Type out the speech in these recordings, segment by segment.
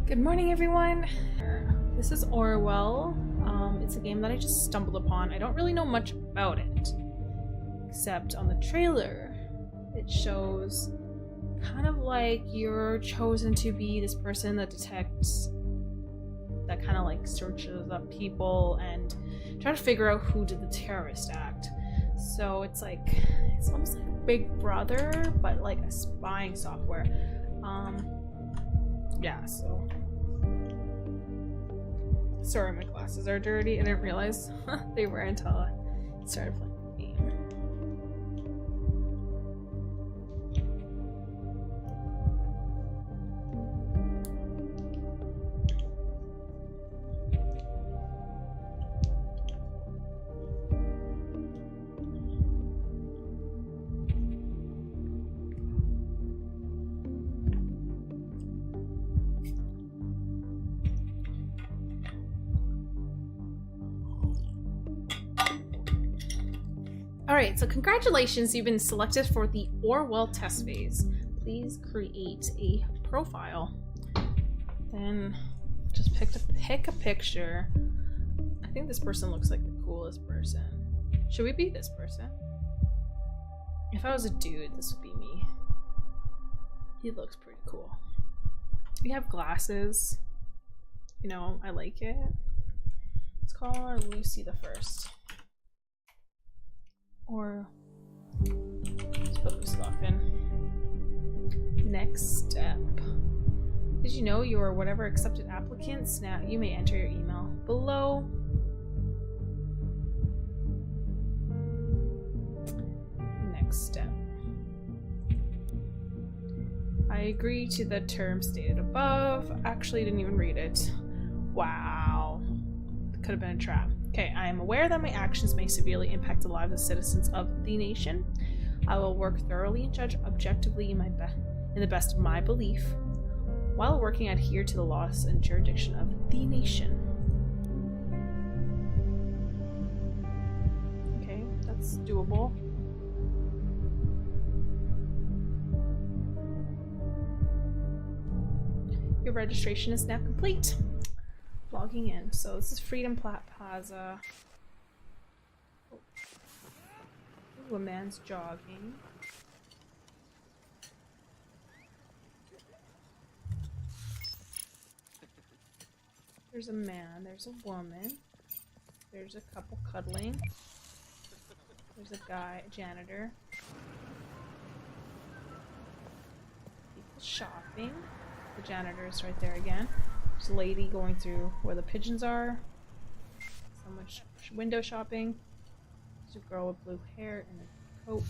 Good morning, everyone. This is Orwell. It's a game that I just stumbled upon. I don't really know much about it, except on the trailer, it shows kind of like you're chosen to be this person that detects, that kind of like searches up people and try to figure out who did the terrorist act. So it's like, it's almost like Big Brother, but like a spying software. Yeah, so sorry, my glasses are dirty. I didn't realize they were until I started playing the game. Alright, so congratulations, you've been selected for the Orwell test phase. Please create a profile. Then just pick a picture. I think this person looks like the coolest person. Should we be this person? If I was a dude, this would be me. He looks pretty cool. We have glasses. You know, I like it. Let's call her Lucy the First. Or let's put Lucy Lock in. Next step. Did you know you are whatever accepted applicants? Now you may enter your email below. Next step. I agree to the terms stated above. Actually, didn't even read it. Wow. Could have been a trap. Okay, I am aware that my actions may severely impact the lives of citizens of the nation. I will work thoroughly and judge objectively in the best of my belief, while working adhere to the laws and jurisdiction of the nation. Okay, that's doable. Your registration is now complete. Logging in. So this is Freedom Plaza. Ooh, a man's jogging. There's a man, there's a woman, there's a couple cuddling, there's a guy, a janitor, people shopping, the janitor is right there again. There's a lady going through where the pigeons are. Someone window shopping. There's a girl with blue hair and a coat.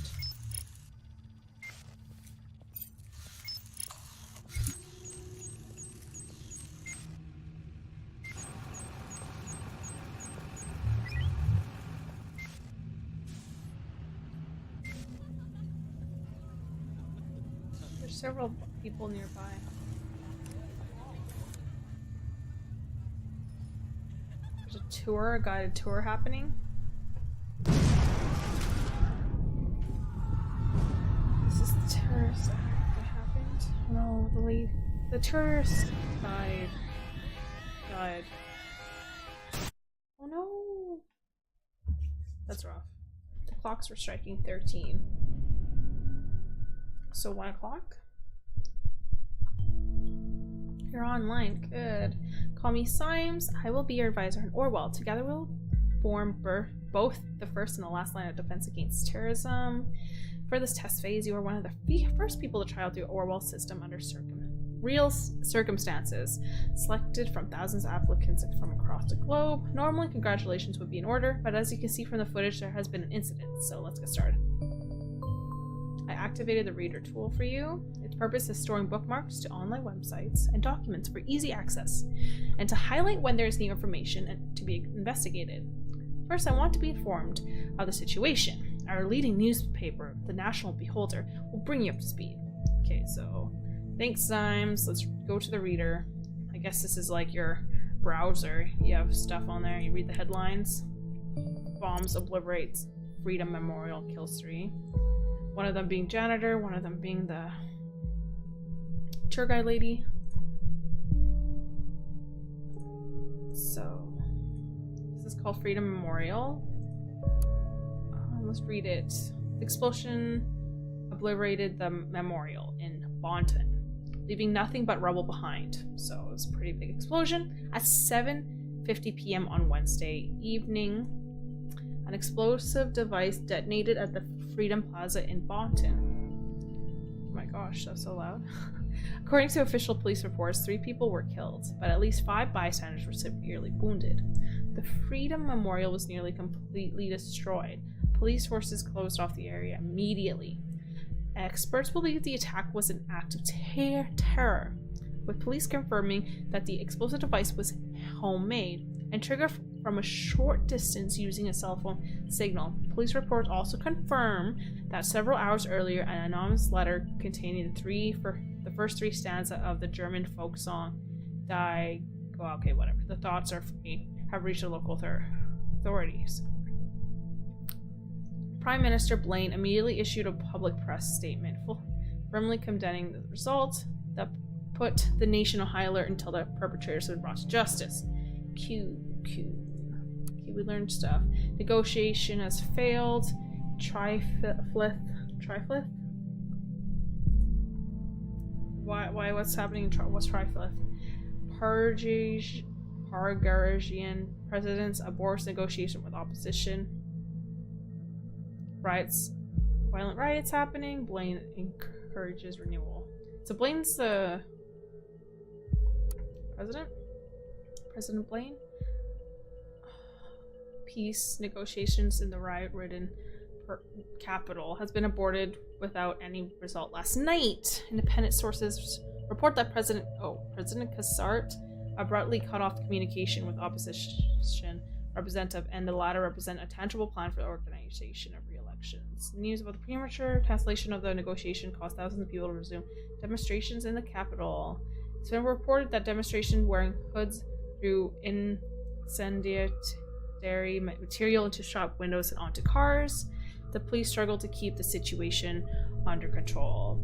There's several people nearby. There's a tour, a guided tour happening. This is the terrorist act that happened. No, the tourist died. Oh no! That's rough. The clocks were striking 13. So 1 o'clock? You're online. Good. Call me Symes. I will be your advisor in Orwell. Together we'll form both the first and the last line of defense against terrorism. For this test phase, you are one of the first people to try out the Orwell system under real circumstances, selected from thousands of applicants from across the globe. Normally, congratulations would be in order, but as you can see from the footage, there has been an incident, so let's get started. I activated the reader tool for you. Its purpose is storing bookmarks to online websites and documents for easy access, and to highlight when there is new information to be investigated. First, I want to be informed of the situation. Our leading newspaper, the National Beholder, will bring you up to speed. Okay, so thanks, Symes. Let's go to the reader. I guess this is like your browser. You have stuff on there. You read the headlines. Bombs obliterates Freedom Memorial, kills 3. One of them being janitor, one of them being the tour guide lady. This is called Freedom Memorial. Let's read it. The explosion obliterated the memorial in Bonton, leaving nothing but rubble behind. So it was a pretty big explosion. At 7:50 p.m. on Wednesday evening, an explosive device detonated at the Freedom Plaza in Bonton. Oh my gosh, that's so loud. According to official police reports, 3 people were killed, but at least 5 bystanders were severely wounded. The Freedom Memorial was nearly completely destroyed. Police forces closed off the area immediately. Experts believe the attack was an act of terror, with police confirming that the explosive device was homemade and triggered from a short distance using a cell phone signal. Police reports also confirm that several hours earlier, an anonymous letter containing the first 3 stanzas of the German folk song "Die." Oh, okay, whatever. The thoughts are free have reached the local authorities. Prime Minister Blaine immediately issued a public press statement firmly condemning the result that put the nation on high alert until the perpetrators had been brought to justice. Okay, we learned stuff. Negotiation has failed. Triflith? Why? What's happening? What's Triflith? Pargarian presidents abhors negotiation with opposition. Violent riots happening. Blaine encourages renewal. So Blaine's the president? President Blaine? Peace negotiations in the riot-ridden capital has been aborted without any result last night. Independent sources report that President Cassart abruptly cut off communication with opposition representative, and the latter represent a tangible plan for the organization of re-elections. News about the premature cancellation of the negotiation caused thousands of people to resume demonstrations in the capital. It's been reported that demonstrations wearing hoods threw incendiary material into shop windows and onto cars. The police struggled to keep the situation under control.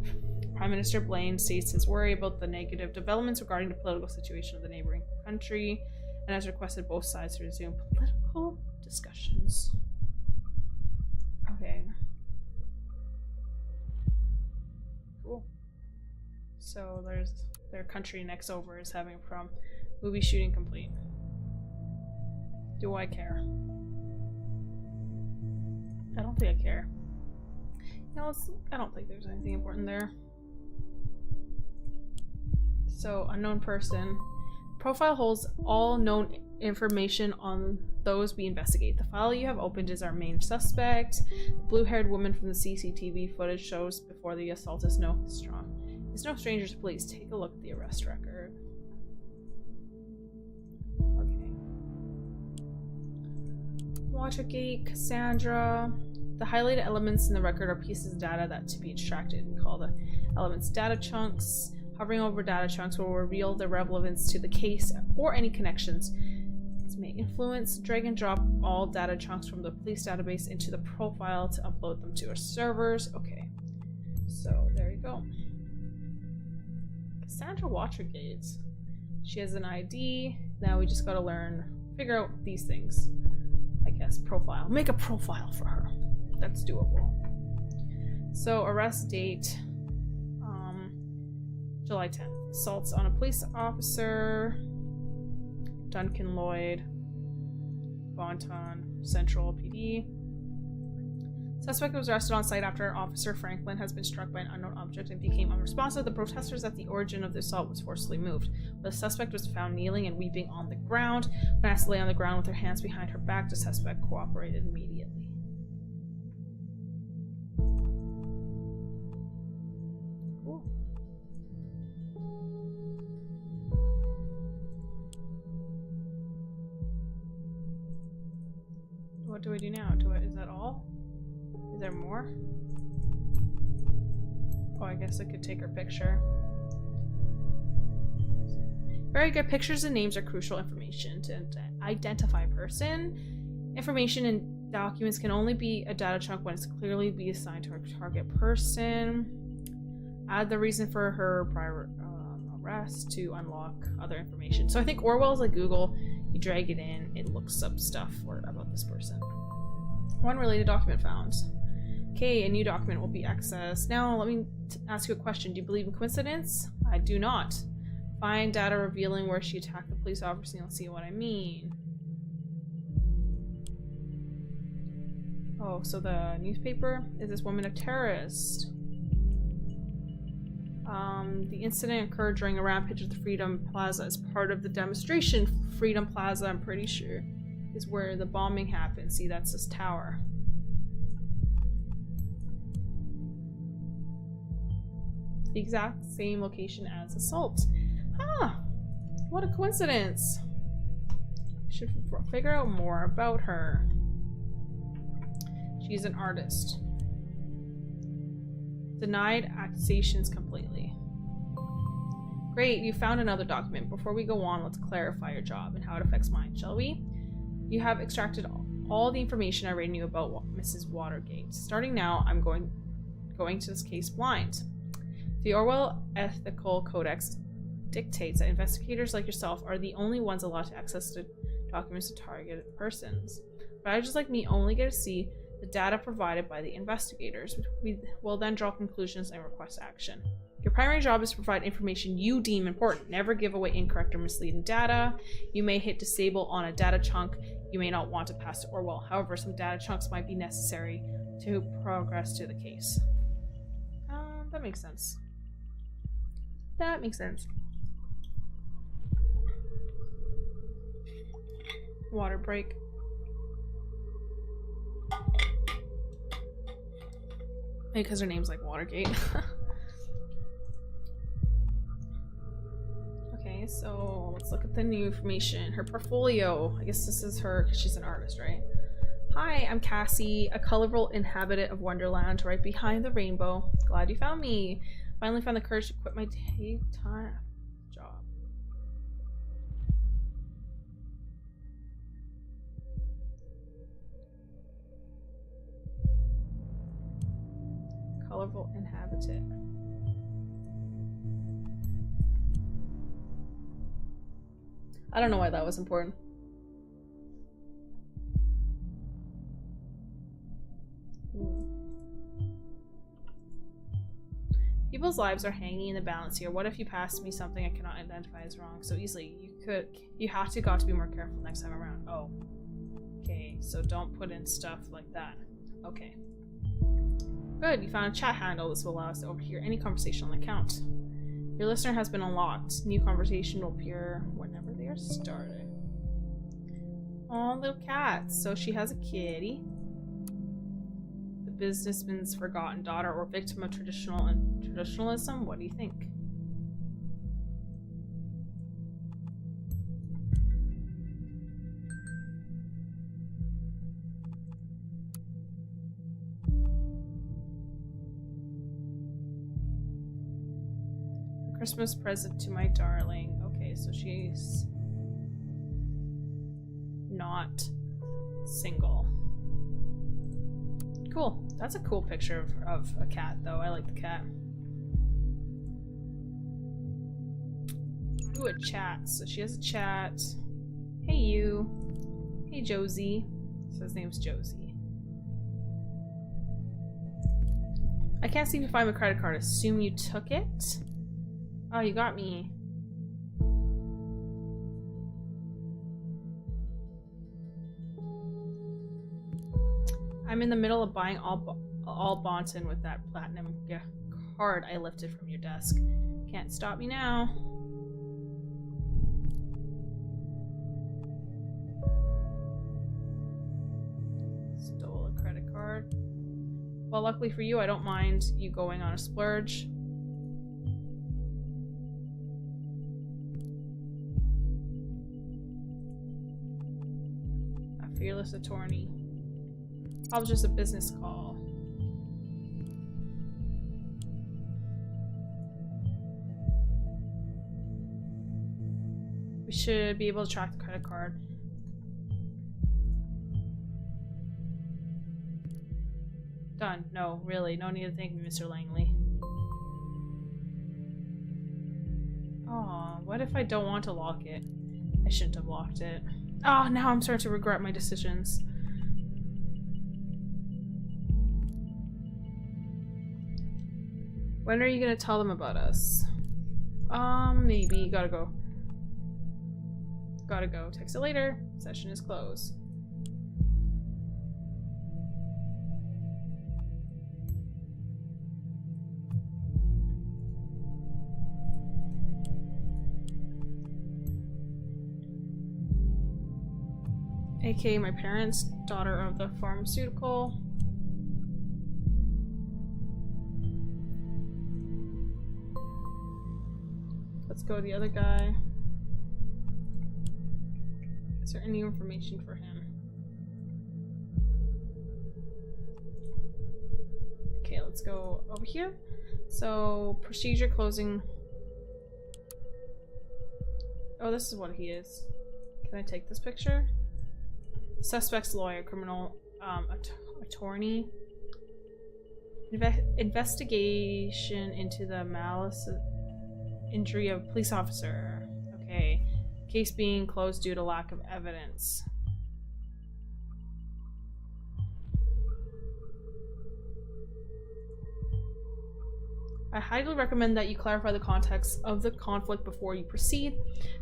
Prime Minister Blaine states his worry about the negative developments regarding the political situation of the neighboring country and has requested both sides to resume political discussions. Okay. Cool. So their country next over is having a problem. Movie shooting complete. Do I care? I don't think I care. No, I don't think there's anything important there. So, unknown person. Profile holds all known information on those we investigate. The file you have opened is our main suspect. The blue-haired woman from the CCTV footage shows before the assault is no stranger to police. Take a look at the arrest record. Okay. Watergate, Cassandra. The highlighted elements in the record are pieces of data that to be extracted. We call the elements data chunks. Hovering over data chunks will reveal their relevance to the case or any connections this may influence. Drag and drop all data chunks from the police database into the profile to upload them to our servers. Okay, so there you go. Cassandra Watergate. She has an ID. Now we just gotta figure out these things. I guess profile. Make a profile for her. That's doable. So arrest date. July 10th. Assaults on a police officer. Duncan Lloyd. Bonton Central PD. Suspect was arrested on site after Officer Franklin has been struck by an unknown object and became unresponsive. The protesters at the origin of the assault was forcibly moved. The suspect was found kneeling and weeping on the ground. When asked to lay on the ground with her hands behind her back, the suspect cooperated immediately. What do we do now? Is that all? Is there more? Oh, I guess I could take her picture. Very good. Pictures and names are crucial information to identify a person. Information in documents can only be a data chunk when it's clearly be assigned to a target person. Add the reason for her prior arrest to unlock other information. So I think Orwell is like Google. You drag it in, it looks up stuff about this person. One related document found. Okay, a new document will be accessed. Now let me ask you a question. Do you believe in coincidence? I do not. Find data revealing where she attacked the police officer and you'll see what I mean. Oh, so the newspaper? Is this woman a terrorist? The incident occurred during a rampage at the Freedom Plaza as part of the demonstration. Freedom Plaza, I'm pretty sure, is where the bombing happened. See, that's this tower. The exact same location as assault. Ah, what a coincidence. Should figure out more about her. She's an artist. Denied accusations completely. Great, you found another document. Before we go on, let's clarify your job and how it affects mine, shall we? You have extracted all the information I already knew about Mrs. Watergate. Starting now, I'm going to this case blind. The Orwell Ethical Codex dictates that investigators like yourself are the only ones allowed to access the documents to targeted persons. But I just like me only get to see the data provided by the investigators. We will then draw conclusions and request action. Your primary job is to provide information you deem important. Never give away incorrect or misleading data. You may hit disable on a data chunk you may not want to pass to Orwell. However, some data chunks might be necessary to progress to the case. That makes sense. That makes sense. Water break. Because her name's like Watergate. Okay, so let's look at the new information. Her portfolio. I guess this is her because she's an artist, right? Hi, I'm Cassie, a colorful inhabitant of Wonderland right behind the rainbow. Glad you found me. Finally found the courage to quit my daytime job. Colorful inhabitant. I don't know why that was important. People's lives are hanging in the balance here. What if you passed me something I cannot identify as wrong so easily? You got to be more careful next time around. Oh. Okay, so don't put in stuff like that. Okay. Good, you found a chat handle. This will allow us to overhear any conversation on the account. Your listener has been unlocked. New conversation will appear whenever they are started. Aw, little cat. So she has a kitty. The businessman's forgotten daughter or victim of traditionalism? What do you think? Christmas present to my darling. Okay, so she's not single. Cool. That's a cool picture of a cat, though. I like the cat. Ooh, a chat. So she has a chat. Hey, you. Hey, Josie. So his name's Josie. I can't seem to find my credit card. Assume you took it? Oh, you got me. I'm in the middle of buying all Bonton with that platinum card I lifted from your desk. Can't stop me now. Stole a credit card. Well, luckily for you, I don't mind you going on a splurge. Fearless attorney. Probably just a business call. We should be able to track the credit card. Done. No, really. No need to thank me, Mr. Langley. Aw, what if I don't want to lock it? I shouldn't have locked it. Oh, now I'm starting to regret my decisions. When are you gonna tell them about us? Maybe. Gotta go. Gotta go. Text it later. Session is closed. AKA my parents, daughter of the pharmaceutical. Let's go to the other guy. Is there any information for him? Okay, let's go over here. So, procedure closing. Oh, this is what he is. Can I take this picture? Suspect's lawyer, criminal attorney. Investigation into the malice injury of police officer. Okay. Case being closed due to lack of evidence. I highly recommend that you clarify the context of the conflict before you proceed,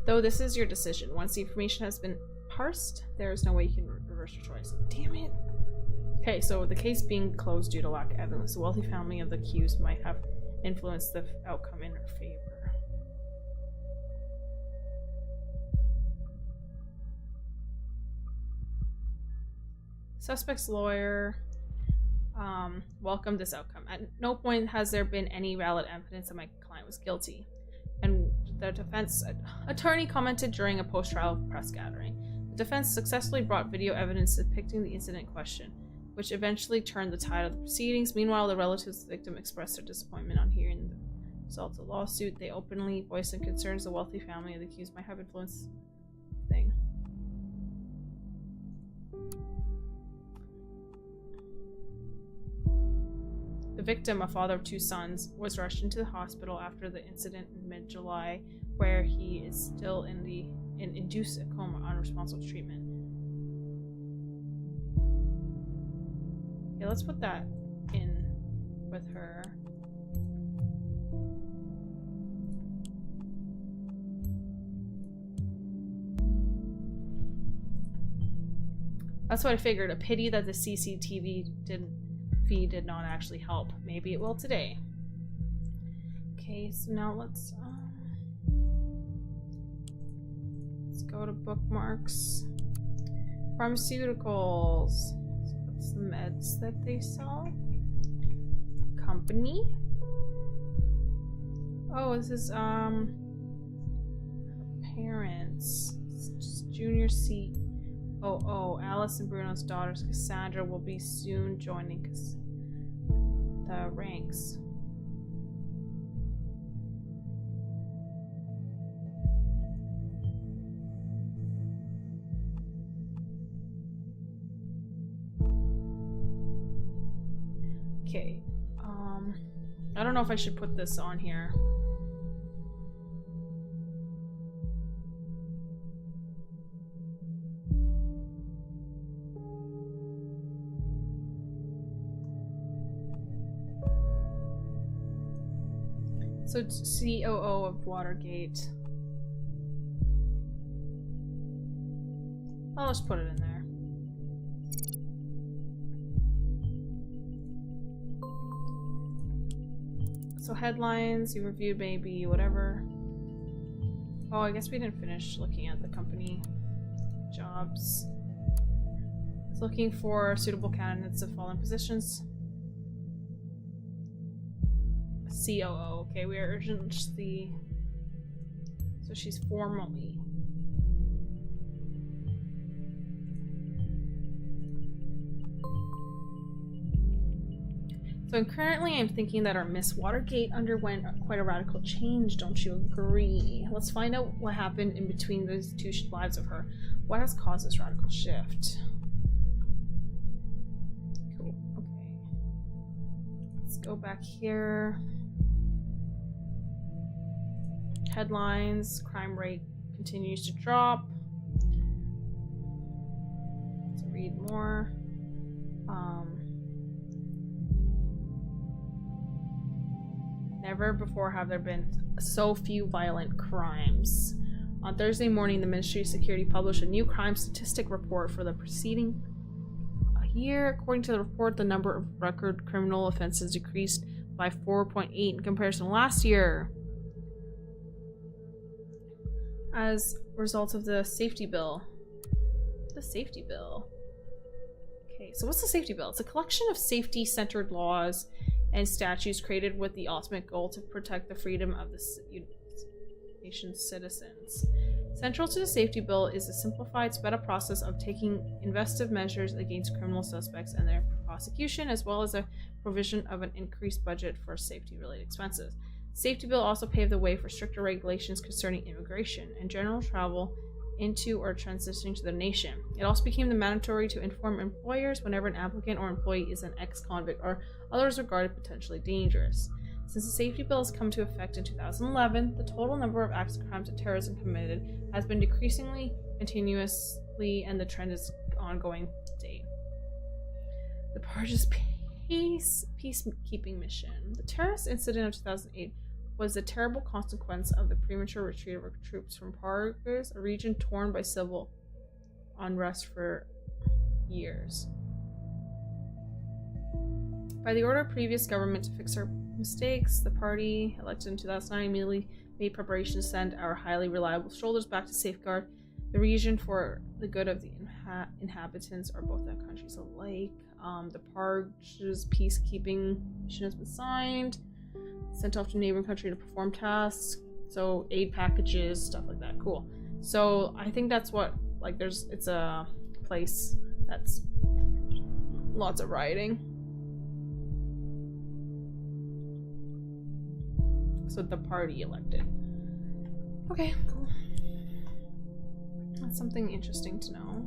though this is your decision. Once the information has been parsed, there is no way you can reverse your choice. Damn it. Okay, so the case being closed due to lack of evidence, the wealthy family of the accused might have influenced the outcome in her favor. Suspect's lawyer welcomed this outcome. At no point has there been any valid evidence that my client was guilty. And the defense attorney commented during a post-trial press gathering. The defense successfully brought video evidence depicting the incident in question, which eventually turned the tide of the proceedings. Meanwhile, the relatives of the victim expressed their disappointment on hearing the result of the lawsuit. They openly voiced their concerns the wealthy family of the accused might have influenced the thing. The victim, a father of 2 sons, was rushed into the hospital after the incident in mid-July, where he is still in induced coma, unresponsive to treatment. Okay, let's put that in with her. That's what I figured. A pity that the CCTV feed did not actually help. Maybe it will today. Okay, so now let's go to bookmarks. Pharmaceuticals. So what's the meds that they sell? Company. Oh, this is parents. Junior COO. Alice and Bruno's daughters, Cassandra, will be soon joining the ranks. Okay, I don't know if I should put this on here. So COO of Watergate. I'll just put it in there. So headlines, you reviewed maybe, whatever. Oh, I guess we didn't finish looking at the company jobs. It's looking for suitable candidates of following positions. COO. Okay, we are urgently. So she's formally. So currently I'm thinking that our Miss Watergate underwent quite a radical change, don't you agree? Let's find out what happened in between those 2 lives of her. What has caused this radical shift? Cool, okay. Let's go back here. Headlines, crime rate continues to drop. read more. Never before have there been so few violent crimes. On Thursday morning, the Ministry of Security published a new crime statistic report for the preceding year. According to the report, the number of record criminal offenses decreased by 4.8 in comparison to last year. As a result of the safety bill. The safety bill. Okay, so what's the safety bill? It's a collection of safety-centered laws and statutes created with the ultimate goal to protect the freedom of the nation's citizens. Central to the safety bill is a simplified, sped-up process of taking investigative measures against criminal suspects and their prosecution, as well as a provision of an increased budget for safety-related expenses. The safety bill also paved the way for stricter regulations concerning immigration and general travel into or transitioning to the nation. It also became mandatory to inform employers whenever an applicant or employee is an ex-convict or others regarded potentially dangerous. Since the safety bill has come into effect in 2011, the total number of acts of crimes and terrorism committed has been decreasingly continuously, and the trend is ongoing today. The Purge's peacekeeping mission. The terrorist incident of 2008 was a terrible consequence of the premature retreat of our troops from Purges, a region torn by civil unrest for years. By the order of previous government to fix our mistakes, the party elected in 2009 immediately made preparations to send our highly reliable soldiers back to safeguard the region for the good of the inhabitants or both our countries alike. The Purge's peacekeeping mission has been signed, sent off to a neighboring country to perform tasks, so aid packages, stuff like that. Cool. So I think that's what, like, it's a place that's lots of rioting. So the party elected. Okay, cool. That's something interesting to know.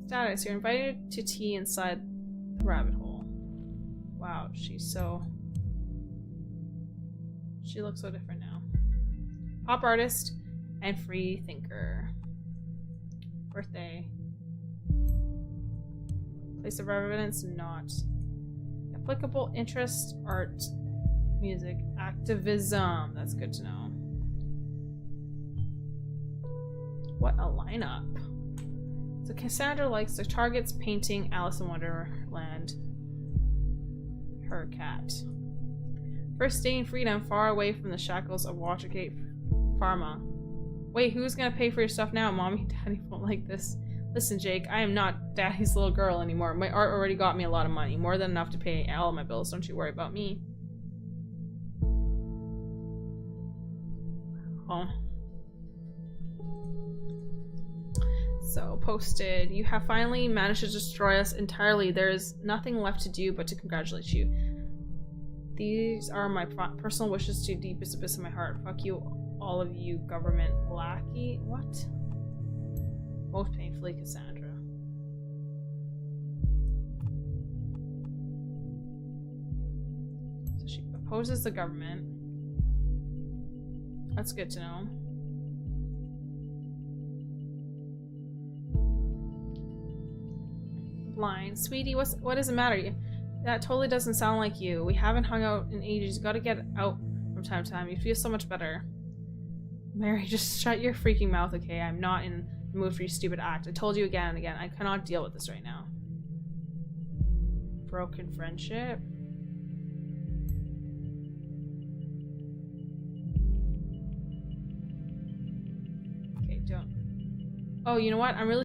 Status, you're invited to tea inside the rabbit hole. Wow, she looks so different now. Pop artist and free thinker. Birthday. Place of residence, not applicable. Interest, art, music, activism. That's good to know. What a lineup. So Cassandra likes the targets, painting, Alice in Wonderland, her cat. First day in freedom, far away from the shackles of Watergate Pharma. Wait, who's gonna pay for your stuff now? Mommy, Daddy won't like this. Listen, Jake, I am not Daddy's little girl anymore. My art already got me a lot of money, more than enough to pay all of my bills. Don't you worry about me. Oh. So, posted. You have finally managed to destroy us entirely. There is nothing left to do but to congratulate you. These are my personal wishes to the deepest abyss of my heart. Fuck you, all of you government lackey. What? Most painfully, Cassandra. So she opposes the government. That's good to know. Blind. Sweetie, what does it matter? That totally doesn't sound like you. We haven't hung out in ages. You gotta get out from time to time. You feel so much better. Mary, just shut your freaking mouth, okay? I'm not in the mood for your stupid act. I told you again and again. I cannot deal with this right now. Broken friendship. Okay, don't. Oh, you know what? I'm really